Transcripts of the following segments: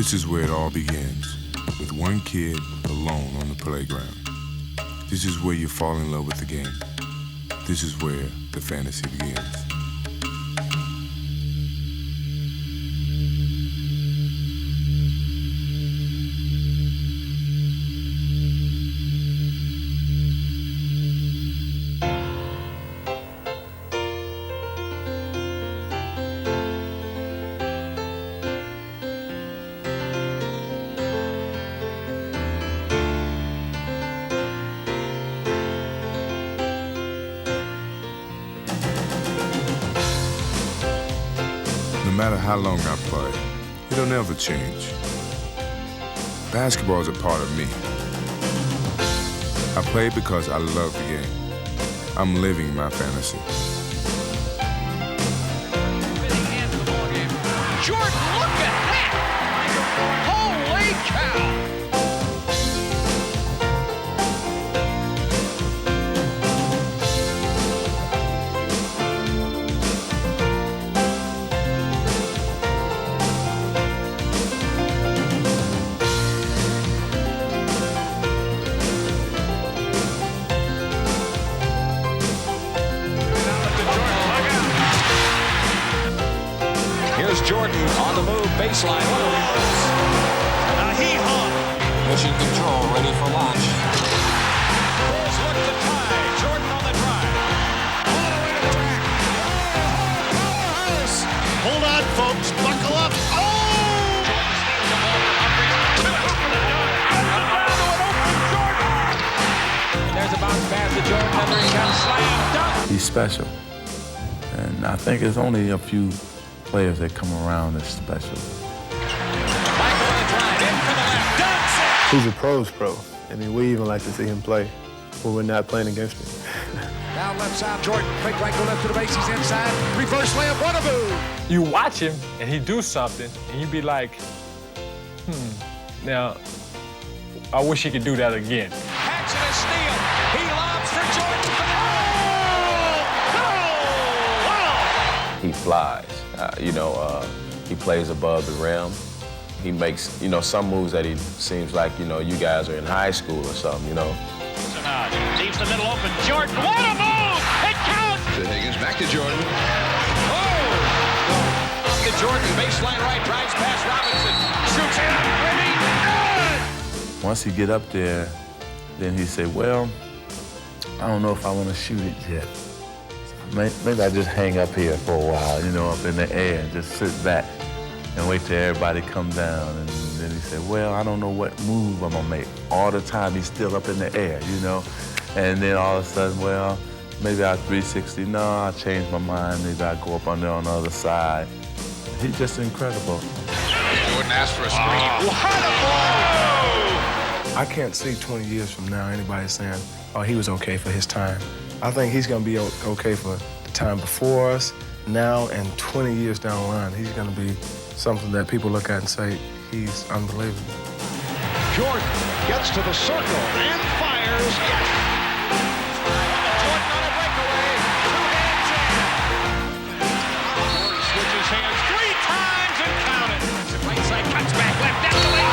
This is where it all begins, with one kid alone on the playground. This is where you fall in love with the game. This is where the fantasy begins. No matter how long I play, it'll never change. Basketball is a part of me. I play because I love the game. I'm living my fantasy. Jordan, look at that! Holy cow! Jordan on the move, baseline. What a reverse. He hung. Mission control, ready for launch. Bulls look to tie. Jordan on the drive. All the way to the rack. Powerhouse. Hold on, folks. Buckle up. Oh! Jordan steals the ball. To the hoop and the dunk. Down to an open Jordan. And there's a bounce pass to Jordan. Another shot. Slam. Dunk. He's special. And I think there's only a few players that come around that's special. Michael on the drive, in for the left, dunks it! He's a pro's pro. I mean, we even like to see him play when we're not playing against him. Now left side, Jordan, fake right, go left to the base, he's inside, reverse layup, Wannaboo! You watch him and he do something and you be like, now, I wish he could do that again. Paxson a steal, he lobs for Jordan for the He flies. He plays above the rim. He makes, some moves that he seems like, you guys are in high school or something, Leaves the middle open, Jordan, what a move! It counts! To Higgins, back to Jordan. Oh! Up to Jordan, baseline right, drives past Robinson, shoots it up, ready, good! Once he get up there, then he say, well, I don't know if I want to shoot it yet. Maybe I just hang up here for a while, up in the air and just sit back and wait till everybody come down. And then he said, well, I don't know what move I'm gonna make. All the time he's still up in the air, And then all of a sudden, well, maybe I'll 360. No, I'll change my mind. Maybe I'll go up on there on the other side. He's just incredible. Jordan asked for a screen. What a ball! I can't see 20 years from now anybody saying, oh, he was okay for his time. I think he's going to be okay for the time before us, now, and 20 years down the line. He's going to be something that people look at and say, he's unbelievable. Jordan gets to the circle and fires. Yes! Jordan on a breakaway. Two hands in. Jordan switches hands 3 times and count it. Right side cuts back left down the lane.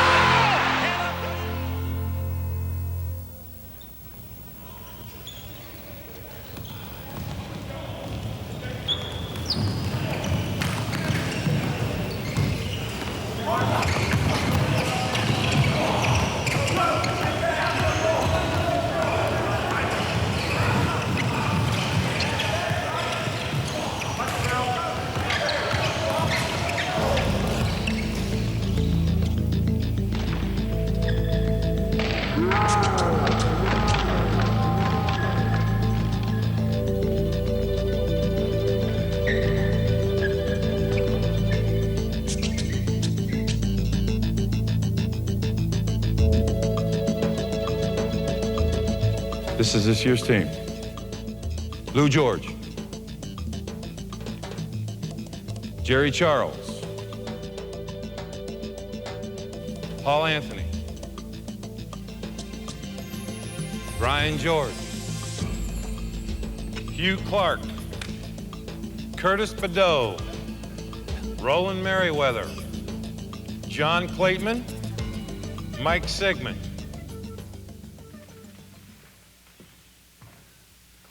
This is this year's team. Lou George. Jerry Charles. Paul Anthony. Brian George. Hugh Clark. Curtis Badeau. Roland Merriweather. John Clayton, Mike Sigmund.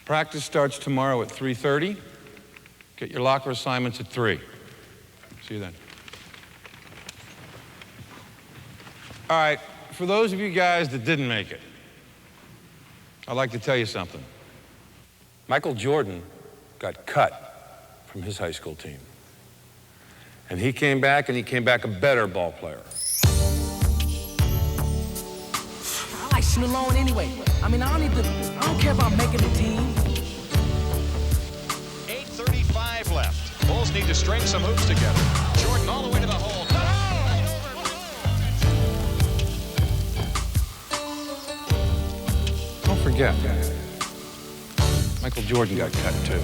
Practice starts tomorrow at 3:30. Get your locker assignments at 3. See you then. All right, for those of you guys that didn't make it, I'd like to tell you something. Michael Jordan got cut from his high school team. And he came back a better ball player. I like shooting alone anyway. I mean, I don't care about making the team. 8:35 left. Bulls need to string some hoops together. Jordan all the way to the hole. Don't forget, Michael Jordan got cut too.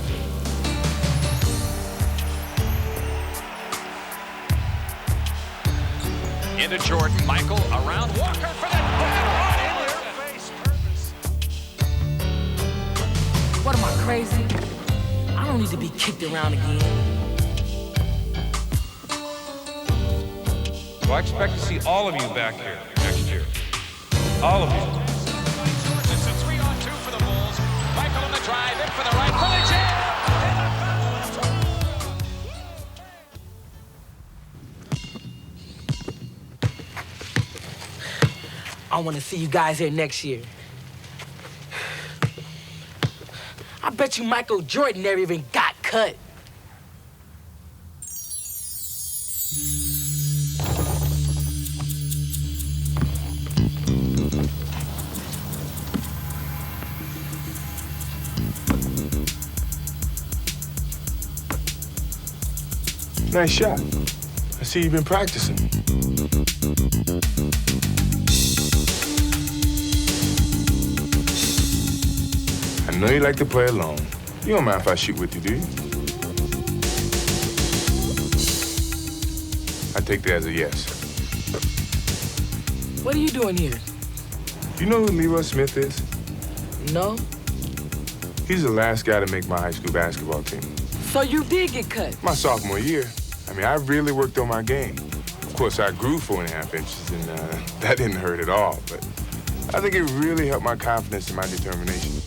Into Jordan. Michael around Walker for the in your face purpose. What am I, crazy? I don't need to be kicked around again. Well, I expect to see all of you back here next year. All of you. It's a 3-on-2 for the Bulls. Michael on the drive, in for the right, for the jam. I want to see you guys here next year. I bet you Michael Jordan never even got cut. Nice shot. I see you've been practicing. I know you like to play alone. You don't mind if I shoot with you, do you? I take that as a yes. What are you doing here? You know who Leroy Smith is? No? He's the last guy to make my high school basketball team. So you did get cut? My sophomore year. I mean, I really worked on my game. Of course, I grew 4.5 inches, and that didn't hurt at all. But I think it really helped my confidence and my determination.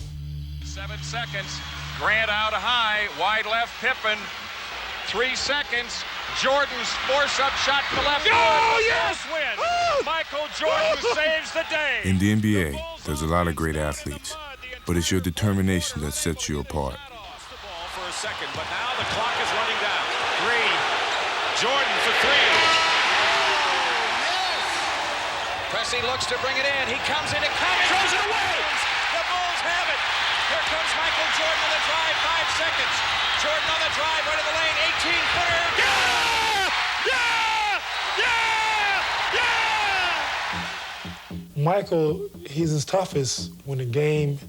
7 seconds. Grant out high. Wide left, Pippen. 3 seconds. Jordan's force-up shot to left. Oh, yes! Win. Michael Jordan saves the day. In the NBA, there's a lot of great athletes, but it's your determination that sets you apart. For a second, but now the clock is running down. 3. Jordan for 3. Pressey looks to bring it in. He comes in, throws it away. The Bulls have it. Here comes Michael Jordan on the drive, 5 seconds. Jordan on the drive, right of the lane, 18-footer. Yeah! Yeah! Yeah! Yeah! Michael, he's his toughest when the game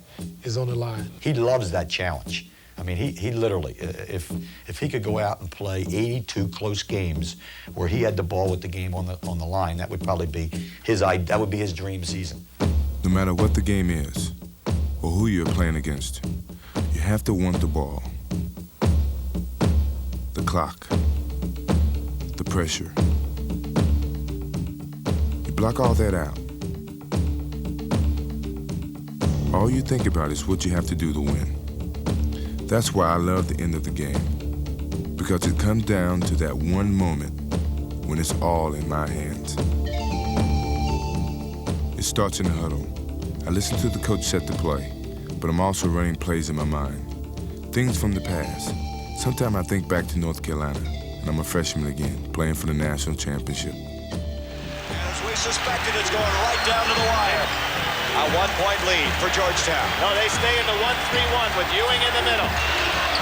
is on the line. He loves that challenge. I mean, he literally, if he could go out and play 82 close games where he had the ball with the game on the line, that would probably be his dream season. No matter what the game is, or who you're playing against, you have to want the ball. The clock. The pressure. You block all that out. All you think about is what you have to do to win. That's why I love the end of the game, because it comes down to that one moment when it's all in my hands. It starts in the huddle. I listen to the coach set the play, but I'm also running plays in my mind. Things from the past. Sometimes I think back to North Carolina, and I'm a freshman again, playing for the national championship. As we suspected, it's going right down to the wire. A 1-point lead for Georgetown. No, they stay in the 1-3-1 with Ewing in the middle.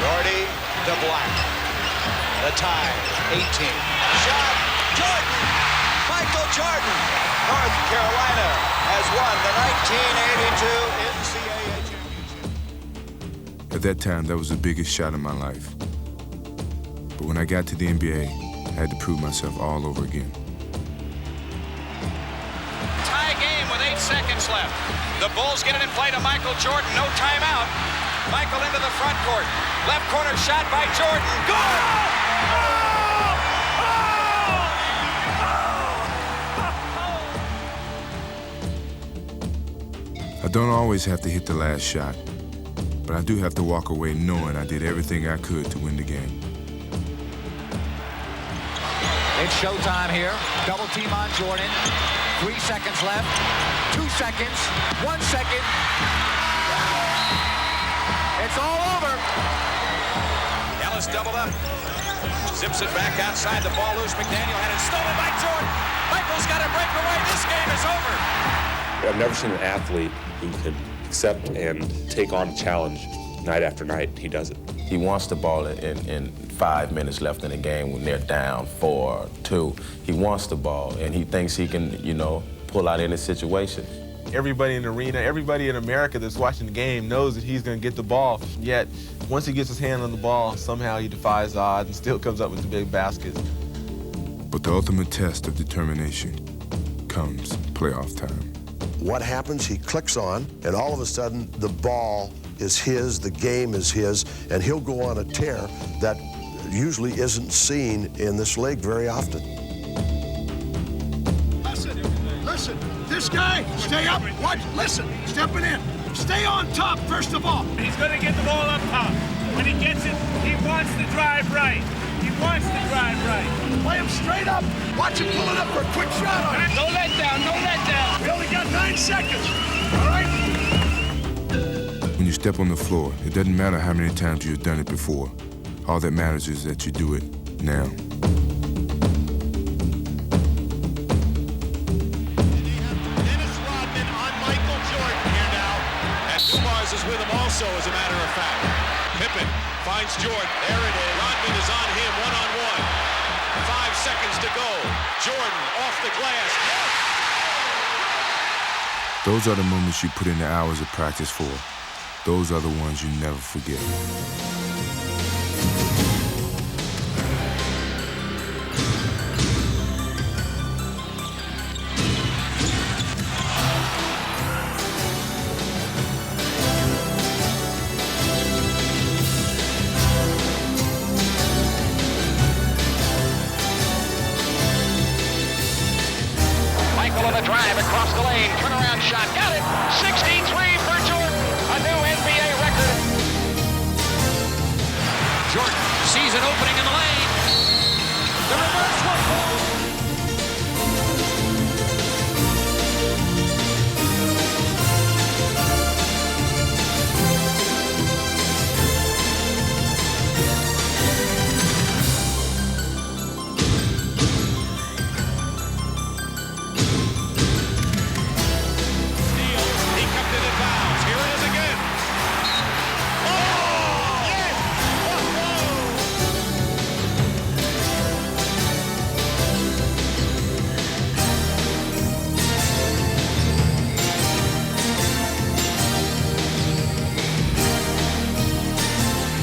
Doherty to Black. The tie, 18. Shot, Jordan! Michael Jordan! North Carolina has won the 1982 NCAA championship. At that time, that was the biggest shot of my life. But when I got to the NBA, I had to prove myself all over again. Tie game with 8 seconds left. The Bulls get it in play to Michael Jordan. No timeout. Michael into the front court. Left corner shot by Jordan. Good! Oh! Oh! Oh! I don't always have to hit the last shot, but I do have to walk away knowing I did everything I could to win the game. It's showtime here. Double team on Jordan. 3 seconds left. 2 seconds. 1 second. It's all over. Ellis doubled up. Zips it back outside. The ball loose. McDaniel had it stolen by Jordan. Michael's got to break away. This game is over. I've never seen an athlete who could accept and take on a challenge night after night. He does it. He wants the ball in 5 minutes left in the game when they're down 4-2. He wants the ball, and he thinks he can, pull out any situation. Everybody in the arena, everybody in America that's watching the game knows that he's going to get the ball. Yet, once he gets his hand on the ball, somehow he defies odds and still comes up with the big baskets. But the ultimate test of determination comes playoff time. What happens, he clicks on, and all of a sudden, the ball is his, the game is his, and he'll go on a tear that usually isn't seen in this league very often. Listen, this guy, stay up, watch, listen, stepping in. Stay on top, first of all. He's going to get the ball up top. When he gets it, he wants to drive right. He wants to drive right. Play him straight up. Watch him pull it up for a quick shot on it. No let down, no let down. We only got 9 seconds, all right? When you step on the floor, it doesn't matter how many times you've done it before. All that matters is that you do it now. Is with him also, as a matter of fact. Pippen finds Jordan. There it is. Rodman is on him, one-on-one. 5 seconds to go. Jordan off the glass. Those are the moments you put in the hours of practice for. Those are the ones you never forget. Drive across the lane, turnaround shot, got it! 63 for Jordan, a new NBA record. Jordan sees an opening in the lane. The reverse one.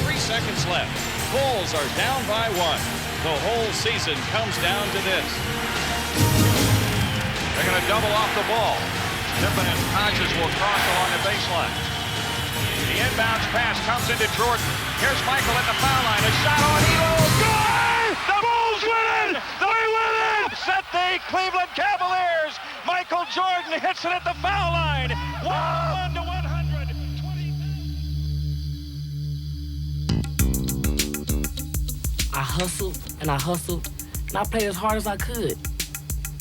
3 seconds left. Bulls are down by 1. The whole season comes down to this. They're going to double off the ball. Pippen and Hodges will cross along the baseline. The inbounds pass comes into Jordan. Here's Michael at the foul line. A shot on Elo. Good! The Bulls win it! They win it! Set the Cleveland Cavaliers. Michael Jordan hits it at the foul line. 1 to 100. I hustled and I hustled and I played as hard as I could.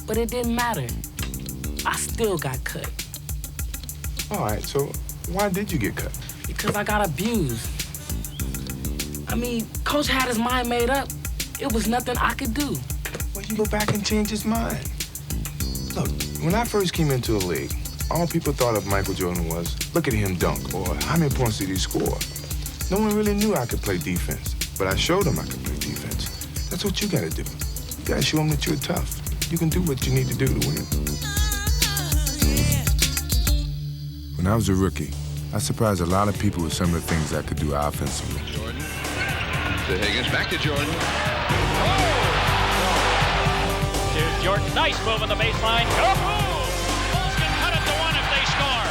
But it didn't matter. I still got cut. All right, so why did you get cut? Because I got abused. I mean, Coach had his mind made up. It was nothing I could do. Well, you go back and change his mind. Look, when I first came into the league, all people thought of Michael Jordan was, look at him dunk, or how many points did he score? No one really knew I could play defense, but I showed them I could play defense. That's what you gotta do. You gotta show them that you're tough. You can do what you need to do to win. When I was a rookie, I surprised a lot of people with some of the things I could do offensively. Jordan. To Higgins, back to Jordan. Here's Jordan. Nice move on the baseline. Good move. Bulls can cut it to 1 if they score.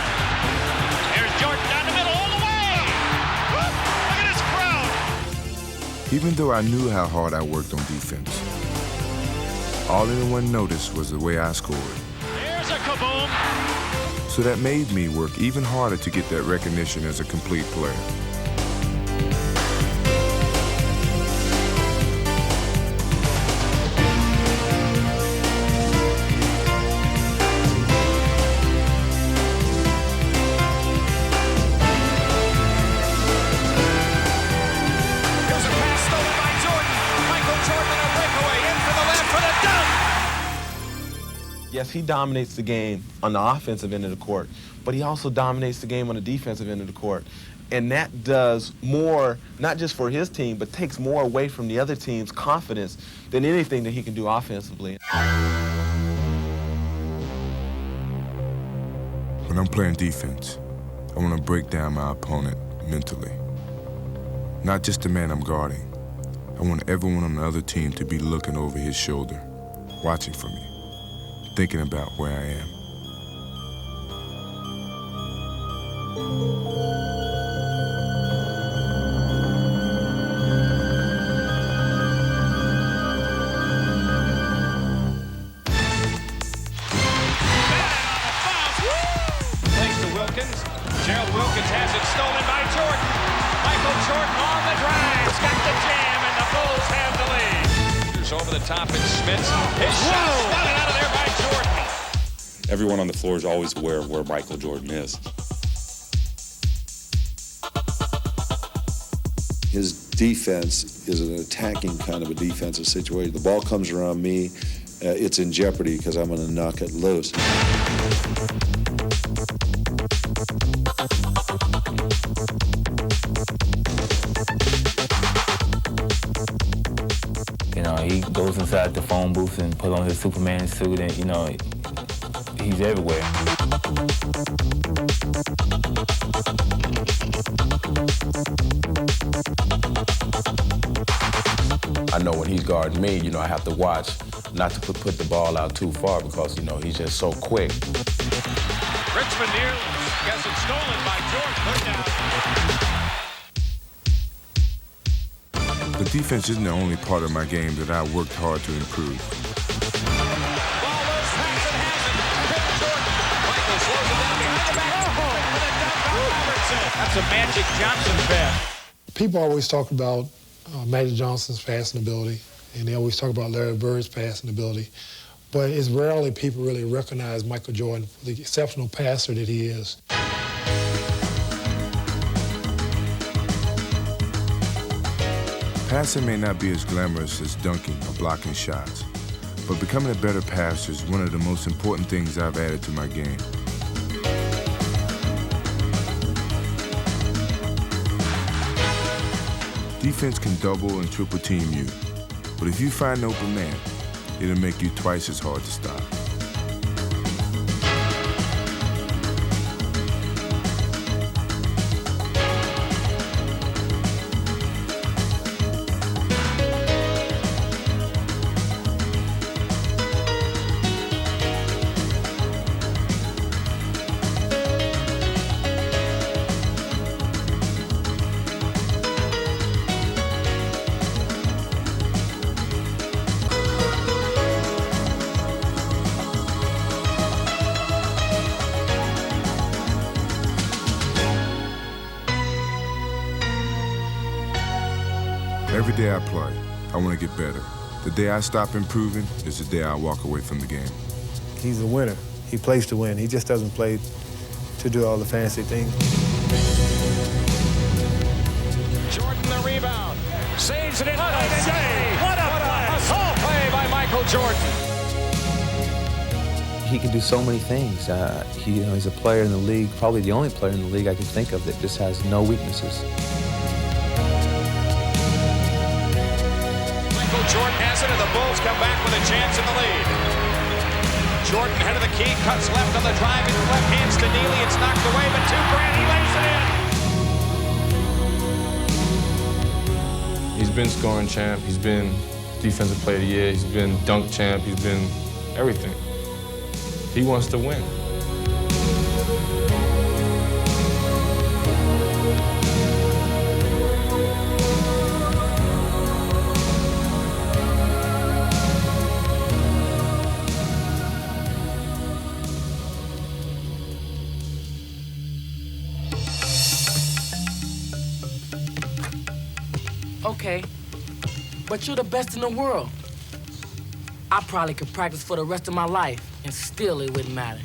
Here's Jordan down the middle all the way. Look at this crowd. Even though I knew how hard I worked on defense, all anyone noticed was the way I scored. There's a kaboom. So that made me work even harder to get that recognition as a complete player. Yes, he dominates the game on the offensive end of the court, but he also dominates the game on the defensive end of the court. And that does more, not just for his team, but takes more away from the other team's confidence than anything that he can do offensively. When I'm playing defense, I want to break down my opponent mentally. Not just the man I'm guarding. I want everyone on the other team to be looking over his shoulder, watching for me, thinking about where I am. Thanks to Wilkins. Gerald Wilkins has it stolen by Jordan. Michael Jordan on the drive. He's got the jam, and the Bulls have the lead. Over the top, and Smith. His shot spotted out of there by Jordan. Everyone on the floor is always aware of where Michael Jordan is. His defense is an attacking kind of a defensive situation. The ball comes around me, it's in jeopardy because I'm going to knock it loose. You know, he goes inside the phone booth and put on his Superman suit and, you know, he's everywhere. I know when he's guarding me, you know, I have to watch not to put the ball out too far because, you know, he's just so quick. Richmond near gets it stolen by Jordan. Put down. The defense isn't the only part of my game that I worked hard to improve. That's a Magic Johnson pass. People always talk about Magic Johnson's passing ability, and they always talk about Larry Bird's passing ability, but it's rarely people really recognize Michael Jordan for the exceptional passer that he is. Passing may not be as glamorous as dunking or blocking shots, but becoming a better passer is one of the most important things I've added to my game. Defense can double and triple team you, but if you find an open man, it'll make you twice as hard to stop. Every day I play, I want to get better. The day I stop improving is the day I walk away from the game. He's a winner. He plays to win. He just doesn't play to do all the fancy things. Jordan the rebound. Saves it in. What a save! What a play by Michael Jordan. He can do so many things. He's a player in the league, probably the only player in the league I can think of that just has no weaknesses. Michael Jordan has it, and the Bulls come back with a chance in the lead. Jordan, head of the key, cuts left on the drive, into left hands to Neely. It's knocked away, but too grand, he lays it in. He's been scoring champ. He's been defensive player of the year. He's been dunk champ. He's been everything. He wants to win. Okay, but you're the best in the world. I probably could practice for the rest of my life, and still it wouldn't matter.